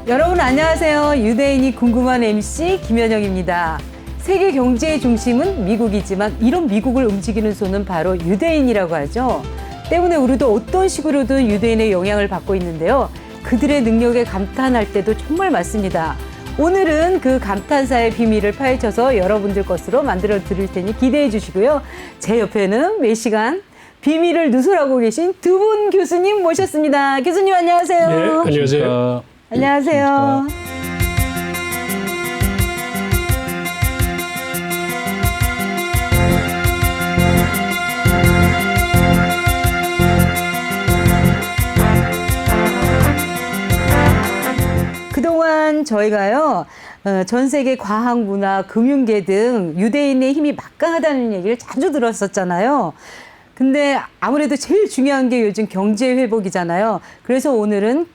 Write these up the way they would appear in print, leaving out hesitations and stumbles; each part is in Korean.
여러분 안녕하세요. 유대인이 궁금한 MC 김현영입니다. 세계 경제의 중심은 미국이지만 이런 미국을 움직이는 손은 바로 유대인이라고 하죠. 때문에 우리도 어떤 식으로든 유대인의 영향을 받고 있는데요. 그들의 능력에 감탄할 때도 정말 많습니다. 오늘은 그 감탄사의 비밀을 파헤쳐서 여러분들 것으로 만들어 드릴 테니 기대해 주시고요. 제 옆에는 매 시간 비밀을 누설하고 계신 두 분 교수님 모셨습니다. 교수님 안녕하세요. 네, 안녕하세요. 안녕하세요. 그동안 저희가요, 전 세계 과학, 문화, 금융계 등 유대인의 힘이 막강하다는 얘기를 자주 들었었잖아요. 근데 아무래도 제일 중요한 게 요즘 경제 회복이잖아요. 그래서 오늘은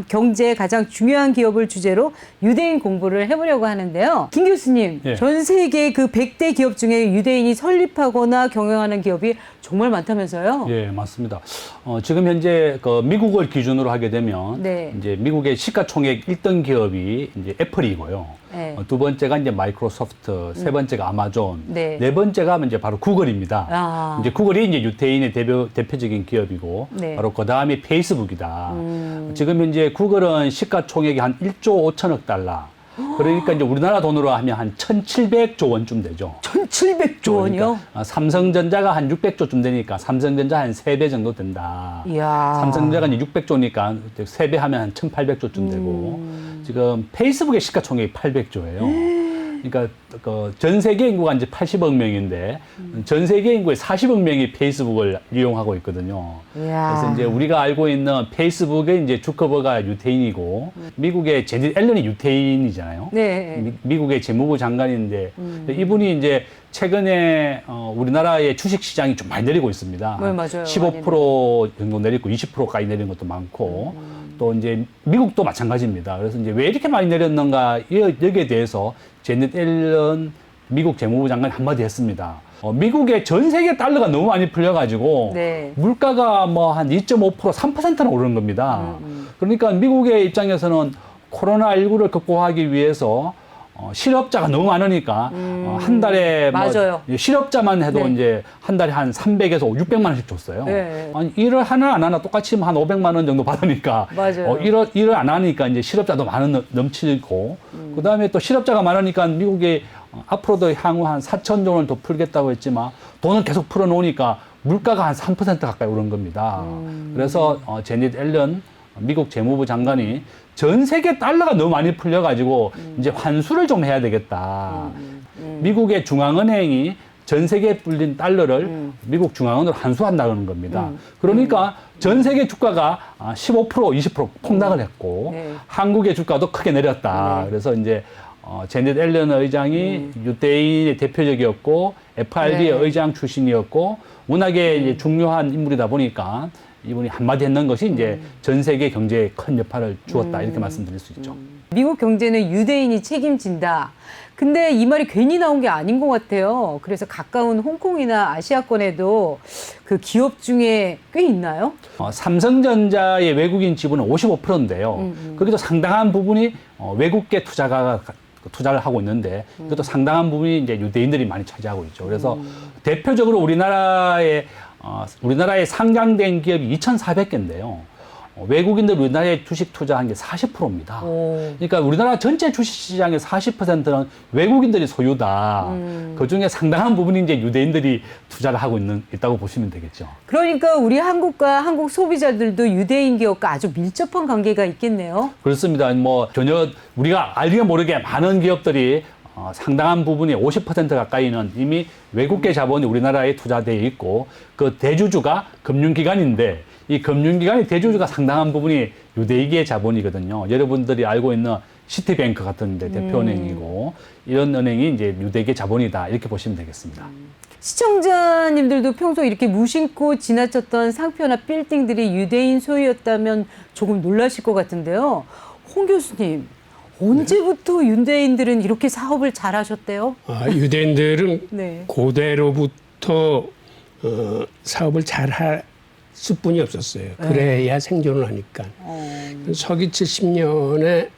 경제의 가장 중요한 기업을 주제로 유대인 공부를 해보려고 하는데요. 김 교수님, 예. 전 세계 그 100대 기업 중에 유대인이 설립하거나 경영하는 기업이 정말 많다면서요? 예, 맞습니다. 지금 현재 그 미국을 기준으로 하게 되면 네. 이제 미국의 시가총액 1등 기업이 이제 애플이고요. 네. 두 번째가 이제 마이크로소프트, 세 번째가 아마존, 네. 네 번째가 이제 바로 구글입니다. 아. 이제 구글이 이제 유대인의 대표적인 기업이고 네. 바로 그 다음이 페이스북이다. 지금 현재 구글은 시가총액이 한 1조 5천억 달러. 그러니까 이제 우리나라 돈으로 하면 한 1,700조 원쯤 되죠. 1,700조 원이요? 그러니까 삼성전자가 한 600조쯤 되니까 삼성전자 한 3배 정도 된다. 이야. 삼성전자가 이제 600조니까 3배 하면 한 1,800조쯤 되고 지금 페이스북의 시가총액이 800조예요. 그러니까 그 전 세계 인구가 이제 80억 명인데 전 세계 인구의 40억 명이 페이스북을 이용하고 있거든요. 이야. 그래서 이제 우리가 알고 있는 페이스북의 이제 주커버가 유태인이고 미국의 제닛 앨런이 유태인이잖아요. 네. 미국의 재무부 장관인데 이분이 이제 최근에 우리나라의 주식 시장이 좀 많이 내리고 있습니다. 네, 맞아요. 15% 정도 내리고 20%까지 내린 것도 많고 또 이제 미국도 마찬가지입니다. 그래서 이제 왜 이렇게 많이 내렸는가 여기에 대해서 제닛 앨런 미국 재무부 장관이 한마디 했습니다. 미국의 전 세계 달러가 너무 많이 풀려가지고 네. 물가가 뭐 한 2.5% 3%나 오르는 겁니다. 그러니까 미국의 입장에서는 코로나19를 극복하기 위해서 실업자가 너무 많으니까 한 달에 맞아요. 뭐 실업자만 해도 네. 이제 한 달에 한 300에서 600만 원씩 줬어요. 네. 아니, 일을 하나 안 하나 똑같이 한 500만 원 정도 받으니까 맞아요. 일을 안 하니까 이제 실업자도 넘치고 그다음에 또 실업자가 많으니까 미국이 앞으로도 향후 한 4천 조 원을 더 풀겠다고 했지만 돈을 계속 풀어놓으니까 물가가 한 3% 가까이 오른 겁니다. 그래서 제닛 앨런 미국 재무부 장관이 전 세계 달러가 너무 많이 풀려가지고 이제 환수를 좀 해야 되겠다. 미국의 중앙은행이 전 세계에 불린 달러를 미국 중앙은행으로 환수한다는 겁니다. 그러니까 전 세계 주가가 15%, 20% 폭락을 했고 네. 한국의 주가도 크게 내렸다. 그래서 이제 제닛 앨런 의장이 유대인의 대표적이었고 FRB의 네. 의장 출신이었고 워낙에 이제 중요한 인물이다 보니까 이분이 한마디 했는 것이 이제 전 세계 경제에 큰 여파를 주었다 이렇게 말씀드릴 수 있죠. 미국 경제는 유대인이 책임진다. 근데 이 말이 괜히 나온 게 아닌 것 같아요. 그래서 가까운 홍콩이나 아시아권에도 그 기업 중에 꽤 있나요? 삼성전자의 외국인 지분은 55%인데요. 거기도 상당한 부분이 외국계 투자를 하고 있는데 그것도 상당한 부분이 이제 유대인들이 많이 차지하고 있죠. 그래서 대표적으로 우리나라에 상장된 기업이 2,400개인데요. 외국인들 우리나라에 주식 투자한 게 40%입니다. 그러니까 우리나라 전체 주식시장의 40%는 외국인들이 소유다. 그중에 상당한 부분이 이제 유대인들이 투자를 하고 있다고 보시면 되겠죠. 그러니까 우리 한국과 한국 소비자들도 유대인 기업과 아주 밀접한 관계가 있겠네요. 그렇습니다. 뭐 전혀 우리가 알게 모르게 많은 기업들이 상당한 부분이 50% 가까이는 이미 외국계 자본이 우리나라에 투자되어 있고 그 대주주가 금융기관인데 이 금융기관의 대주주가 상당한 부분이 유대인의 자본이거든요. 여러분들이 알고 있는 시티뱅크 같은 데 대표은행이고 이런 은행이 이제 유대인의 자본이다 이렇게 보시면 되겠습니다. 시청자님들도 평소 이렇게 무심코 지나쳤던 상표나 빌딩들이 유대인 소유였다면 조금 놀라실 것 같은데요. 홍 교수님, 언제부터 유대인들은 이렇게 사업을 잘 하셨대요? 유대인들은 네. 고대로부터 사업을 잘 할 수뿐이 없었어요. 그래야 생존을 하니까. 서기 70년에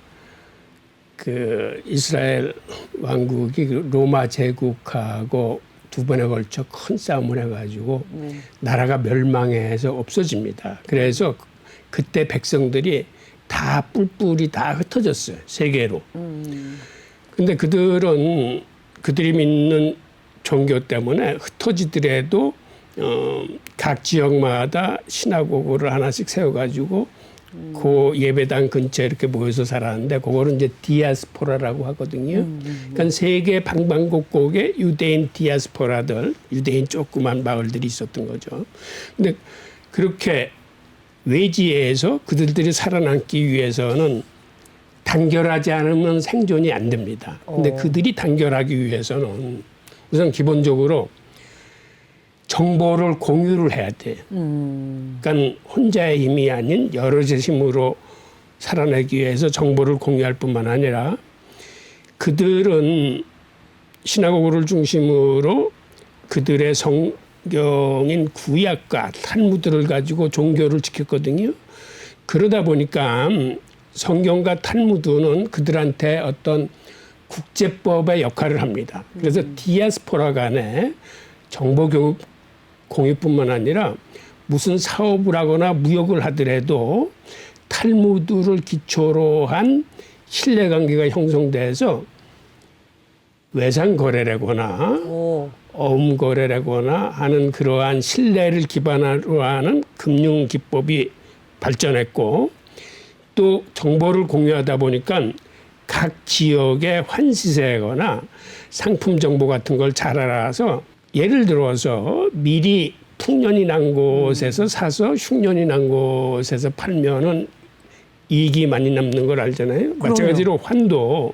그 이스라엘 왕국이 그 로마 제국하고 두 번에 걸쳐 큰 싸움을 해가지고 나라가 멸망해서 없어집니다. 그래서 그때 백성들이 다 뿔뿔이 다 흩어졌어요. 세계로. 근데 그들이 믿는 종교 때문에 흩어지더라도 각 지역마다 시나고그를 하나씩 세워가지고 그 예배당 근처에 이렇게 모여서 살았는데 그거를 이제 디아스포라라고 하거든요. 그러니까 세계 방방곡곡에 유대인 디아스포라들, 유대인 조그만 마을들이 있었던 거죠. 근데 그렇게 외지에서 그들이 살아남기 위해서는 단결하지 않으면 생존이 안 됩니다. 근데 그들이 단결하기 위해서는 우선 기본적으로 정보를 공유를 해야 돼. 그러니까 혼자의 힘이 아닌 여럿의 힘으로 살아내기 위해서 정보를 공유할 뿐만 아니라 그들은 시나고그를 중심으로 그들의 성경인 구약과 탈무드를 가지고 종교를 지켰거든요. 그러다 보니까 성경과 탈무드는 그들한테 어떤 국제법의 역할을 합니다. 그래서 디아스포라 간에 정보 공유뿐만 아니라 무슨 사업을 하거나 무역을 하더라도 탈무드를 기초로 한 신뢰관계가 형성돼서 외상거래라거나 어음거래라거나 하는 그러한 신뢰를 기반으로 하는 금융기법이 발전했고 또 정보를 공유하다 보니까 각 지역의 환시세거나 상품 정보 같은 걸 잘 알아서 예를 들어서 미리 풍년이 난 곳에서 사서 흉년이 난 곳에서 팔면은 이익이 많이 남는 걸 알잖아요. 마찬가지로 환도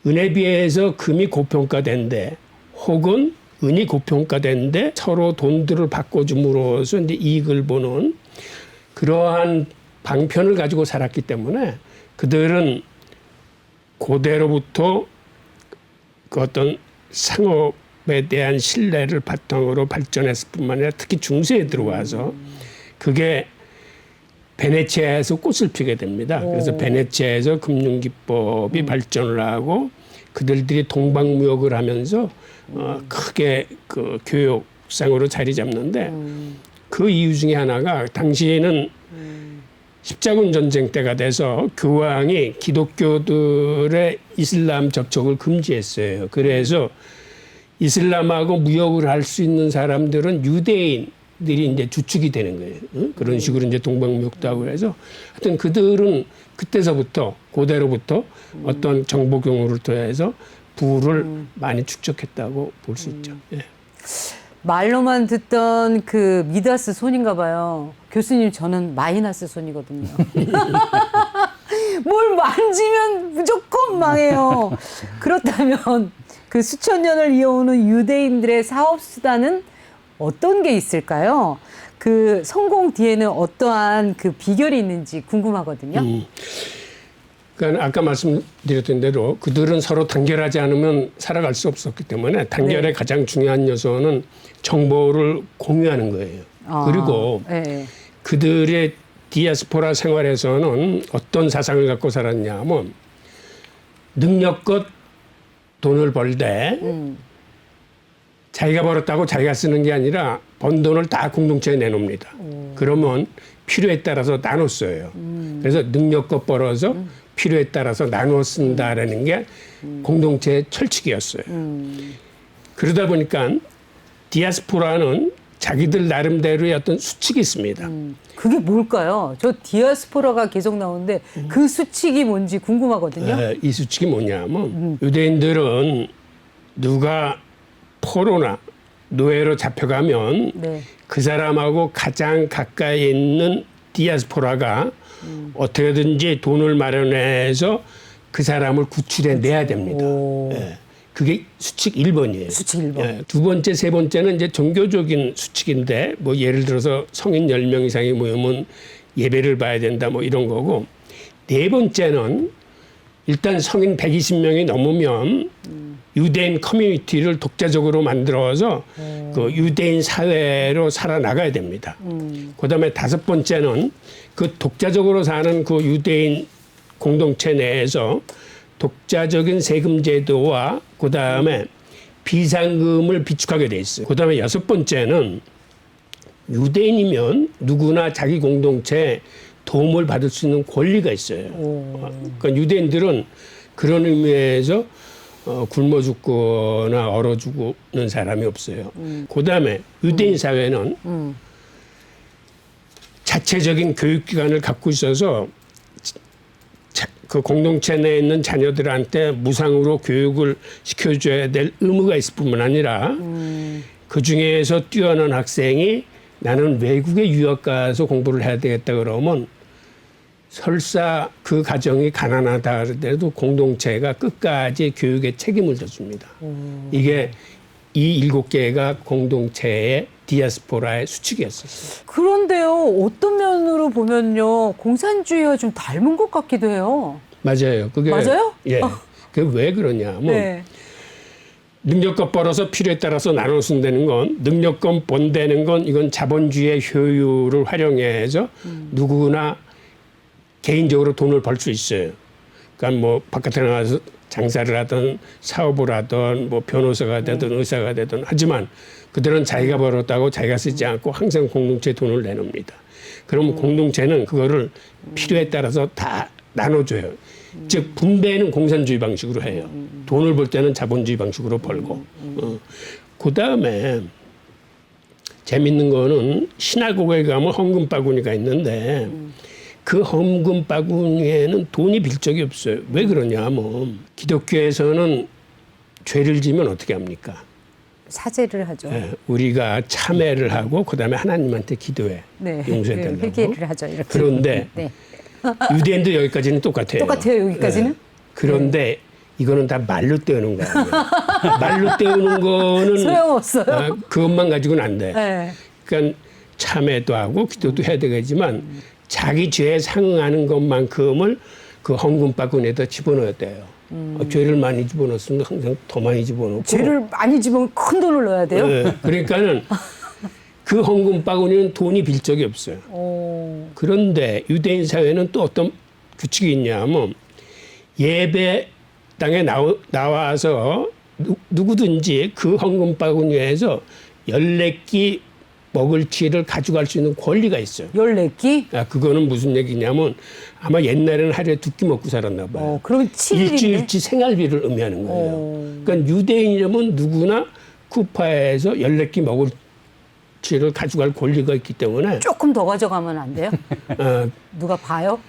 은에 비해서 금이 고평가된데 혹은 은이 고평가된데 서로 돈들을 바꿔줌으로써 이제 이익을 보는 그러한 방편을 가지고 살았기 때문에 그들은 고대로부터 그 어떤 상업에 대한 신뢰를 바탕으로 발전했을 뿐만 아니라 특히 중세에 들어와서 그게 베네치아에서 꽃을 피게 됩니다. 그래서 베네치아에서 금융기법이 발전을 하고 그들이 동방무역을 하면서 크게 그 교역상으로 자리 잡는데 그 이유 중에 하나가 당시에는 십자군 전쟁 때가 돼서 교황이 기독교들의 이슬람 접촉을 금지했어요. 그래서 이슬람하고 무역을 할 수 있는 사람들은 유대인들이 이제 주축이 되는 거예요. 그런 식으로 이제 동방무역도 하고 그래서 하여튼 그들은 그때서부터 고대로부터 어떤 정보 경우를 통해서 부를 많이 축적했다고 볼 수 있죠. 예. 말로만 듣던 그 미다스 손인가 봐요. 교수님, 저는 마이너스 손이거든요. 뭘 만지면 무조건 망해요. 그렇다면 그 수천 년을 이어오는 유대인들의 사업 수단은 어떤 게 있을까요? 그 성공 뒤에는 어떠한 그 비결이 있는지 궁금하거든요. 그러니까 아까 말씀드렸던 대로 그들은 서로 단결하지 않으면 살아갈 수 없었기 때문에 단결의 가장 중요한 요소는 정보를 공유하는 거예요. 그리고 그들의 디아스포라 생활에서는 어떤 사상을 갖고 살았냐 하면 능력껏 돈을 벌되 자기가 벌었다고 자기가 쓰는 게 아니라 번 돈을 다 공동체에 내놓습니다. 그러면 필요에 따라서 나눠 써요. 그래서 능력껏 벌어서 필요에 따라서 나누어 쓴다라는 게 공동체의 철칙이었어요. 그러다 보니까 디아스포라는 자기들 나름대로의 어떤 수칙이 있습니다. 그게 뭘까요? 저 디아스포라가 계속 나오는데 그 수칙이 뭔지 궁금하거든요. 이 수칙이 뭐냐면 유대인들은 누가 포로나 노예로 잡혀가면 그 사람하고 가장 가까이 있는 디아스포라가 어떻게든지 돈을 마련해서 그 사람을 구출해 내야 됩니다. 예. 그게 수칙 1번이에요. 수칙 1번. 예. 두 번째, 세 번째는 이제 종교적인 수칙인데 뭐 예를 들어서 성인 10명 이상이 모이면 예배를 봐야 된다 뭐 이런 거고 네 번째는 일단 성인 120명이 넘으면 유대인 커뮤니티를 독자적으로 만들어서 그 유대인 사회로 살아나가야 됩니다. 그다음에 다섯 번째는 그 독자적으로 사는 그 유대인 공동체 내에서 독자적인 세금 제도와 그다음에 비상금을 비축하게 돼 있어요. 그다음에 여섯 번째는 유대인이면 누구나 자기 공동체에 도움을 받을 수 있는 권리가 있어요. 그러니까 유대인들은 그런 의미에서 굶어 죽거나 얼어 죽는 사람이 없어요. 그다음에 유대인 사회는 자체적인 교육기관을 갖고 있어서 그 공동체 내에 있는 자녀들한테 무상으로 교육을 시켜줘야 될 의무가 있을 뿐만 아니라 그 중에서 뛰어난 학생이 나는 외국에 유학 가서 공부를 해야 되겠다 그러면 설사 그 가정이 가난하다 하더라도 공동체가 끝까지 교육에 책임을 져줍니다. 이게 이 7개가 공동체의 디아스포라의 수칙이었었어요. 그런데요, 어떤 면으로 보면요, 공산주의와 좀 닮은 것 같기도 해요. 맞아요. 그게 맞아요? 예. 그게 왜 그러냐면 네. 능력껏 벌어서 필요에 따라서 나눠 쓴다는 건 능력껏 번다는 건 이건 자본주의의 효율을 활용해서 누구나 개인적으로 돈을 벌 수 있어요. 그러니까 뭐 바깥에 나가서 장사를 하든 사업을 하든 뭐 변호사가 되든 의사가 되든 하지만 그들은 자기가 벌었다고 자기가 쓰지 않고 항상 공동체에 돈을 내놓습니다. 그럼 공동체는 그거를 필요에 따라서 다 나눠줘요. 즉 분배는 공산주의 방식으로 해요. 돈을 벌 때는 자본주의 방식으로 벌고. 그다음에 재밌는 거는 시나고그에 가면 헌금 바구니가 있는데 그 헌금 바구니에는 돈이 빌 적이 없어요. 왜 그러냐면 기독교에서는 죄를 지면 어떻게 합니까? 사죄를 하죠. 예, 우리가 참회를 하고 그다음에 하나님한테 기도해. 네. 용서해 달라고. 회개를 하죠. 이렇게. 그런데 네. 유대인도 여기까지는 똑같아요. 똑같아요, 여기까지는? 예. 그런데 이거는 다 말로 때우는 거예요. 말로 때우는 거는 소용없어요. 그것만 가지고는 안 돼. 네. 그러니까 참회도 하고 기도도 해야 되겠지만 자기 죄에 상응하는 것만큼을 그 헌금 바구니에다 집어넣어야 돼요. 죄를 많이 집어넣었으면 항상 더 많이 집어넣고. 죄를 많이 집으면 큰 돈을 넣어야 돼요? 네. 그러니까는 그 헌금 바구니는 돈이 빌 적이 없어요. 그런데 유대인 사회는 또 어떤 규칙이 있냐면 예배당에 나와서 누구든지 그 헌금 바구니에서 14끼 먹을 티를 가져갈 수 있는 권리가 있어요. 14끼? 그거는 무슨 얘기냐면 아마 옛날에는 하루에 2끼 먹고 살았나 봐요. 그러면 7일이네. 일주일치 생활비를 의미하는 거예요. 그러니까 유대인이라면 누구나 쿠파에서 14끼 먹을 티를 가져갈 권리가 있기 때문에 조금 더 가져가면 안 돼요? 누가 봐요?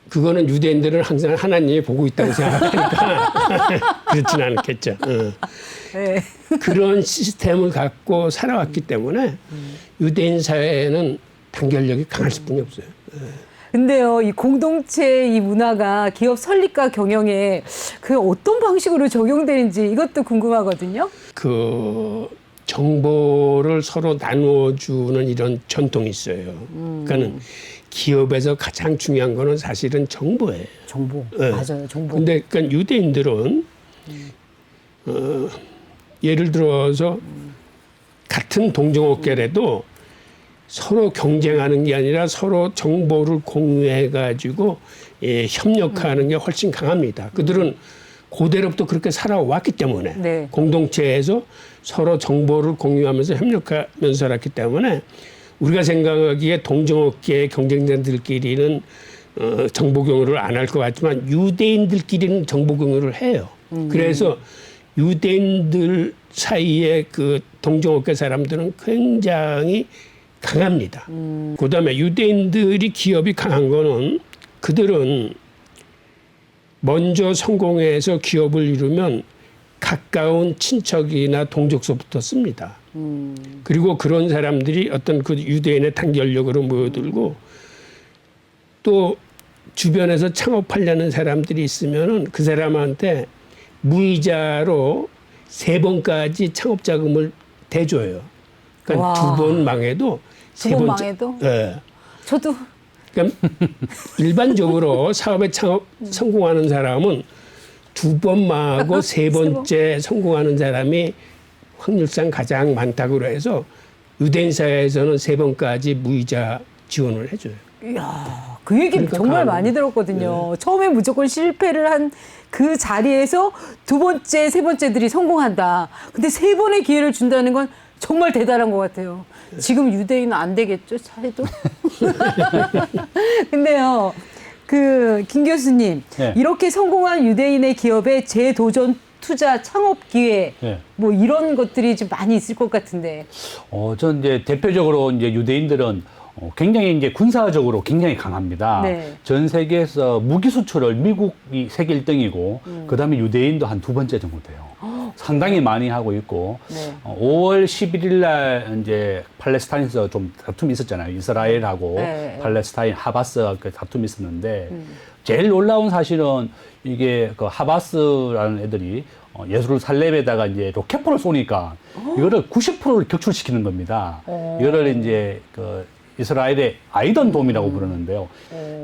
그거는 유대인들은 항상 하나님이 보고 있다고 생각하니까 그렇진 않겠죠. 네. 그런 시스템을 갖고 살아왔기 때문에 유대인 사회에는 단결력이 강할 수뿐이 없어요. 근데요, 이 공동체 이 문화가 기업 설립과 경영에 그 어떤 방식으로 적용되는지 이것도 궁금하거든요. 그 정보를 서로 나누어주는 이런 전통이 있어요. 그러니까는 기업에서 가장 중요한 거는 사실은 정보예요. 정보. 네. 맞아요, 정보. 근데 그러니까 유대인들은 예를 들어서 같은 동종업계라도 서로 경쟁하는 게 아니라 서로 정보를 공유해 가지고 협력하는 게 훨씬 강합니다. 그들은 고대로부터 그렇게 살아왔기 때문에 네. 공동체에서 서로 정보를 공유하면서 협력하면서 살았기 때문에 우리가 생각하기에 동종업계의 경쟁자들끼리는 정보 공유를 안 할 것 같지만 유대인들끼리는 정보 공유를 해요. 그래서 유대인들 사이에 그 동종업계 사람들은 굉장히 강합니다. 그다음에 유대인들이 기업이 강한 거는 그들은 먼저 성공해서 기업을 이루면 가까운 친척이나 동족서부터 씁니다. 그리고 그런 사람들이 어떤 그 유대인의 단결력으로 모여들고 또 주변에서 창업하려는 사람들이 있으면은 그 사람한테 무이자로 3번까지 창업 자금을 대줘요. 그러니까 2번 망해도 2번 망해도? 네. 저도. 그러니까 일반적으로 사업에 성공하는 사람은 2번 망하고 3번째 성공하는 사람이 확률상 가장 많다고 해서 유대인 사회에서는 3번까지 무이자 지원을 해줘요. 이야, 그 얘기 그러니까 정말 가능. 많이 들었거든요. 처음에 무조건 실패를 한 그 자리에서 두 번째, 세 번째들이 성공한다. 근데 세 번의 기회를 준다는 건 정말 대단한 것 같아요. 지금 유대인은 안 되겠죠, 차에도? 근데요, 김 교수님, 네. 이렇게 성공한 유대인의 기업의 재도전 투자 창업 기회, 네. 뭐 이런 것들이 좀 많이 있을 것 같은데. 전 이제 대표적으로 이제 유대인들은 굉장히 이제 군사적으로 굉장히 강합니다. 네. 전 세계에서 무기 수출을 미국이 세계 1등이고, 그 다음에 유대인도 한 두 번째 정도 돼요. 상당히 많이 하고 있고, 네. 5월 11일 날 이제 팔레스타인에서 좀 다툼이 있었잖아요. 이스라엘하고 네. 팔레스타인 하바스 그 다툼이 있었는데, 제일 놀라운 사실은 이게 그 하바스라는 애들이 예루살렘에다가 이제 로켓포를 쏘니까 이거를 90%를 격출시키는 겁니다. 이거를 이제 이스라엘의 아이던돔이라고 부르는데요.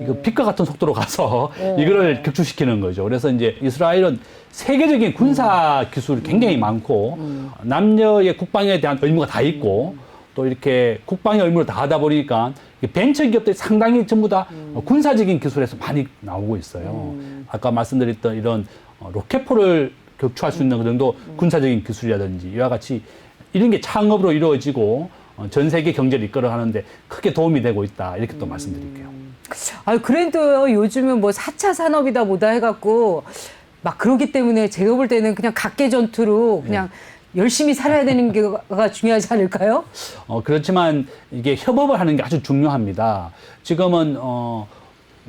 이거 빛과 같은 속도로 가서 이거를 격추시키는 거죠. 그래서 이제 이스라엘은 세계적인 군사 기술이 굉장히 많고 남녀의 국방에 대한 의무가 다 있고 또 이렇게 국방의 의무를 다 하다 보니까 벤처 기업들이 상당히 전부 다 군사적인 기술에서 많이 나오고 있어요. 아까 말씀드렸던 이런 로켓포를 격추할 수 있는 그 정도 군사적인 기술이라든지 이와 같이 이런 게 창업으로 이루어지고 전 세계 경제를 이끌어가는데 크게 도움이 되고 있다. 이렇게 또 말씀드릴게요. 그래도 요즘은 뭐 4차 산업이다 뭐다 해갖고 막 그러기 때문에 제가 볼 때는 그냥 각계 전투로 그냥 열심히 살아야 되는 게가 중요하지 않을까요? 그렇지만 이게 협업을 하는 게 아주 중요합니다. 지금은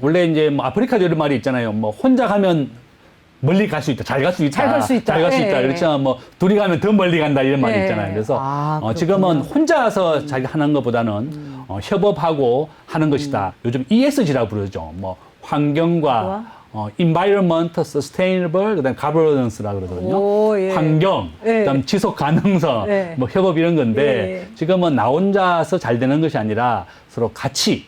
원래 이제 뭐 아프리카도 이런 말이 있잖아요. 뭐 혼자 가면 멀리 갈 수 있다. 잘 갈 수 있다. 잘 갈 수 있다. 잘 갈 수 있다. 예. 그렇지만 뭐 둘이 가면 더 멀리 간다 이런 말이 예. 있잖아요. 그래서 그렇군요. 지금은 혼자서 자기 하는 것보다는 협업하고 하는 것이다. 요즘 ESG라고 부르죠. 뭐 환경과 environment, sustainable, 그다음 governance라고 그러거든요. 오, 예. 환경, 예. 그다음 지속 가능성, 예. 뭐 협업 이런 건데 예. 지금은 나 혼자서 잘 되는 것이 아니라 서로 같이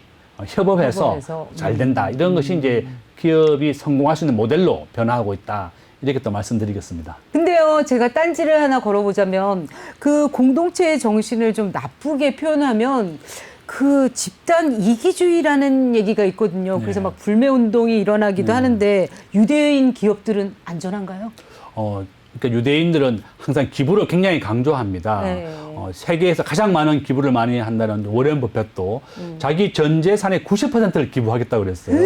협업해서 잘 된다. 이런 것이 이제 기업이 성공할 수 있는 모델로 변화하고 있다. 이렇게 또 말씀드리겠습니다. 근데요, 제가 딴지를 하나 걸어보자면 그 공동체의 정신을 좀 나쁘게 표현하면 그 집단 이기주의라는 얘기가 있거든요. 그래서 네. 막 불매운동이 일어나기도 하는데 유대인 기업들은 안전한가요? 그러니까 유대인들은 항상 기부를 굉장히 강조합니다. 네. 세계에서 가장 많은 기부를 많이 한다는 워렌 버핏도 자기 전 재산의 90%를 기부하겠다고 그랬어요.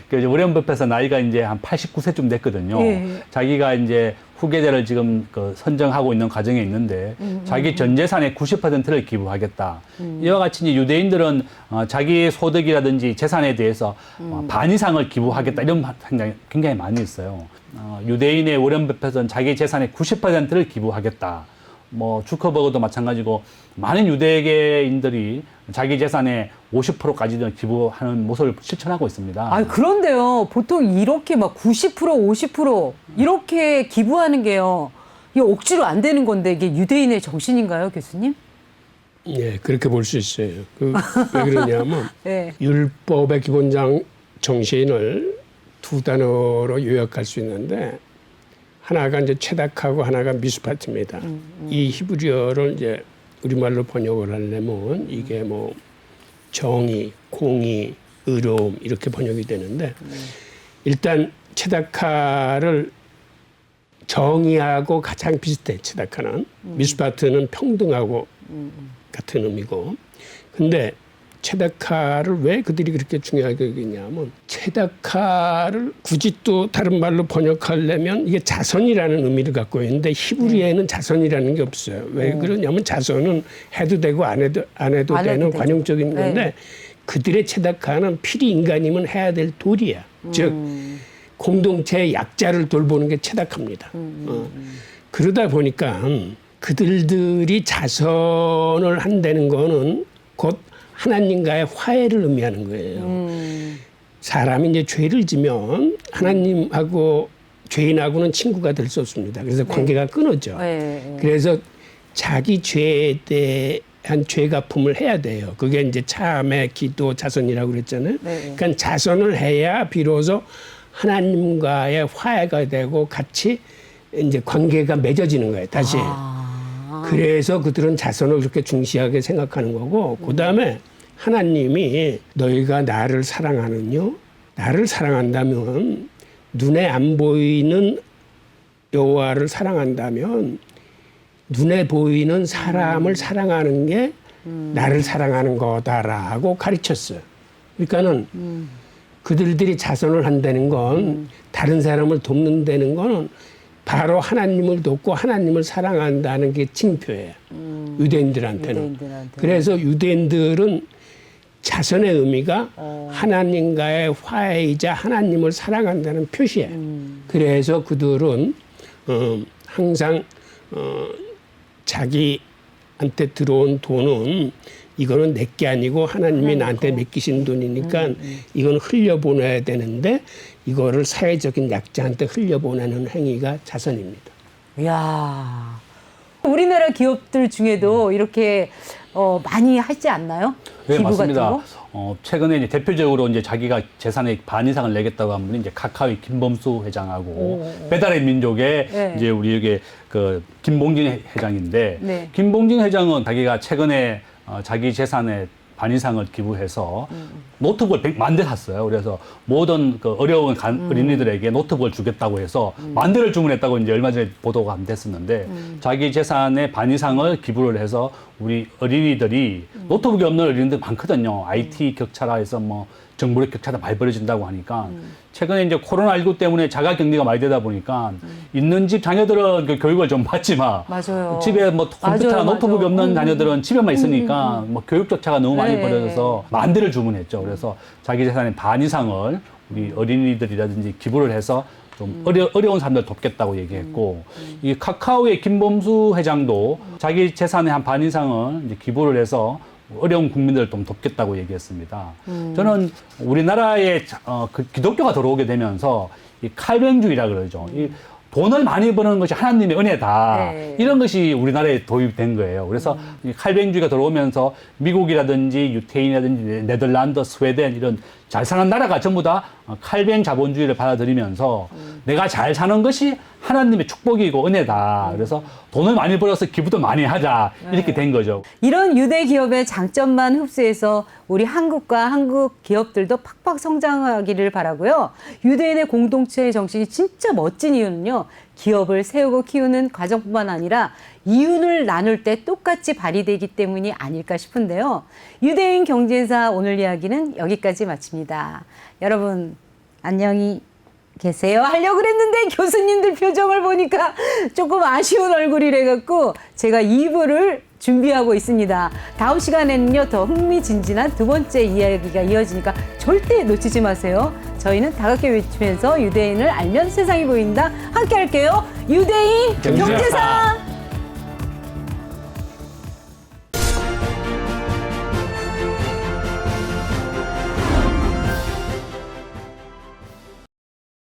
그래서 워렌 버핏은 나이가 이제 한 89세쯤 됐거든요. 예. 자기가 이제 후계자를 지금 선정하고 있는 과정에 있는데 자기 전 재산의 90%를 기부하겠다. 이와 같이 이제 유대인들은 자기 소득이라든지 재산에 대해서 반 이상을 기부하겠다 이런 생각이 굉장히 많이 있어요. 유대인의 워렌 버핏은 자기 재산의 90%를 기부하겠다. 뭐 주커버그도 마찬가지고 많은 유대계인들이 자기 재산의 50%까지는 기부하는 모습을 실천하고 있습니다. 그런데요, 보통 이렇게 막 90%, 50% 이렇게 기부하는 게요, 이게 억지로 안 되는 건데 이게 유대인의 정신인가요, 교수님? 예, 그렇게 볼 수 있어요. 왜 그러냐면 네. 율법의 기본장 정신을 두 단어로 요약할 수 있는데 하나가 이제 체닥하고 하나가 미스파트입니다. 이 히브리어를 이제 우리말로 번역을 하려면 이게 뭐 정의, 공의, 의로움 이렇게 번역이 되는데 일단 체닥하를 정의하고 가장 비슷해. 체닥하는 미스파트는 평등하고 같은 의미고 근데 체다카를 왜 그들이 그렇게 중요하게 여기냐면 체다카를 굳이 또 다른 말로 번역하려면 이게 자선이라는 의미를 갖고 있는데 히브리어에는 자선이라는 게 없어요. 왜 그러냐면 자선은 해도 되고 안 해도 되는 되죠. 관용적인 건데 네. 그들의 체다카는 필히 인간이면 해야 될 도리야. 즉 공동체의 약자를 돌보는 게 체다카입니다. 그러다 보니까 그들이 자선을 한다는 거는 곧 하나님과의 화해를 의미하는 거예요. 사람이 이제 죄를 지면 하나님하고 죄인하고는 친구가 될 수 없습니다. 그래서 관계가 끊어져. 네. 그래서 자기 죄에 대한 죄갚음을 해야 돼요. 그게 이제 참회, 기도, 자선이라고 그랬잖아요. 네. 그러니까 자선을 해야 비로소 하나님과의 화해가 되고 같이 이제 관계가 맺어지는 거예요. 다시. 그래서 그들은 자선을 그렇게 중시하게 생각하는 거고, 그 다음에 하나님이 너희가 나를 사랑하느뇨? 나를 사랑한다면 눈에 안 보이는 여호와를 사랑한다면 눈에 보이는 사람을 사랑하는 게 나를 사랑하는 거다라고 가르쳤어요. 그러니까는 그들이 자선을 한다는 건 다른 사람을 돕는다는 건 바로 하나님을 돕고 하나님을 사랑한다는 게 징표예요. 유대인들한테는. 그래서 유대인들은 자선의 의미가 하나님과의 화해이자 하나님을 사랑한다는 표시예요. 그래서 그들은 항상 자기한테 들어온 돈은 이거는 내게 아니고 하나님이 나한테 맡기신 돈이니까 이건 흘려보내야 되는데 이거를 사회적인 약자한테 흘려보내는 행위가 자선입니다. 이야. 우리나라 기업들 중에도 이렇게 많이 하지 않나요? 네, 기부 맞습니다. 같은 거? 최근에 이제 대표적으로 이제 자기가 재산의 반 이상을 내겠다고 한 분이 이제 카카오의 김범수 회장하고 배달의 민족의 네. 이제 우리 여기 그 김봉진 회장인데 네. 김봉진 회장은 자기가 최근에 자기 재산의 반 이상을 기부해서 노트북을 100만 대 샀어요. 그래서 모든 그 어려운 어린이들에게 노트북을 주겠다고 해서 만 대를 주문했다고 이제 얼마 전에 보도가 됐었는데 자기 재산의 반 이상을 기부를 해서 우리 어린이들이 노트북이 없는 어린이들 많거든요. IT 격차라 해서 뭐 정보력 격차가 많이 벌어진다고 하니까 최근에 이제 코로나19 때문에 자가 격리가 많이 되다 보니까 있는 집 자녀들은 그 교육을 좀 받지만 맞아요. 집에 뭐 컴퓨터나 맞아요, 노트북이 맞아요. 없는 자녀들은 집에만 있으니까 뭐 교육 격차가 너무 많이 네. 벌어져서 만 대를 주문했죠. 그래서 자기 재산의 반 이상을 우리 어린이들이라든지 기부를 해서 좀 어려운 사람들 돕겠다고 얘기했고 이 카카오의 김범수 회장도 자기 재산의 한 반 이상을 이제 기부를 해서 어려운 국민들을 좀 돕겠다고 얘기했습니다. 저는 우리나라에 그 기독교가 들어오게 되면서 이 칼뱅주의라 그러죠. 이 돈을 많이 버는 것이 하나님의 은혜다. 네. 이런 것이 우리나라에 도입된 거예요. 그래서 이 칼뱅주의가 들어오면서 미국이라든지 유태인이라든지 네덜란드, 스웨덴 이런 잘 사는 나라가 전부 다 칼뱅 자본주의를 받아들이면서 내가 잘 사는 것이 하나님의 축복이고 은혜다. 그래서 돈을 많이 벌어서 기부도 많이 하자. 이렇게 된 거죠. 이런 유대 기업의 장점만 흡수해서 우리 한국과 한국 기업들도 팍팍 성장하기를 바라고요. 유대인의 공동체의 정신이 진짜 멋진 이유는요. 기업을 세우고 키우는 과정뿐만 아니라 이윤을 나눌 때 똑같이 발휘되기 때문이 아닐까 싶은데요. 유대인 경제사 오늘 이야기는 여기까지 마칩니다. 여러분 안녕히 계세요 하려고 그랬는데 교수님들 표정을 보니까 조금 아쉬운 얼굴이래 갖고 제가 2부를 준비하고 있습니다. 다음 시간에는요 더 흥미진진한 두 번째 이야기가 이어지니까 절대 놓치지 마세요. 저희는 다각게 외치면서 유대인을 알면 세상이 보인다 함께 할게요. 유대인 경제사.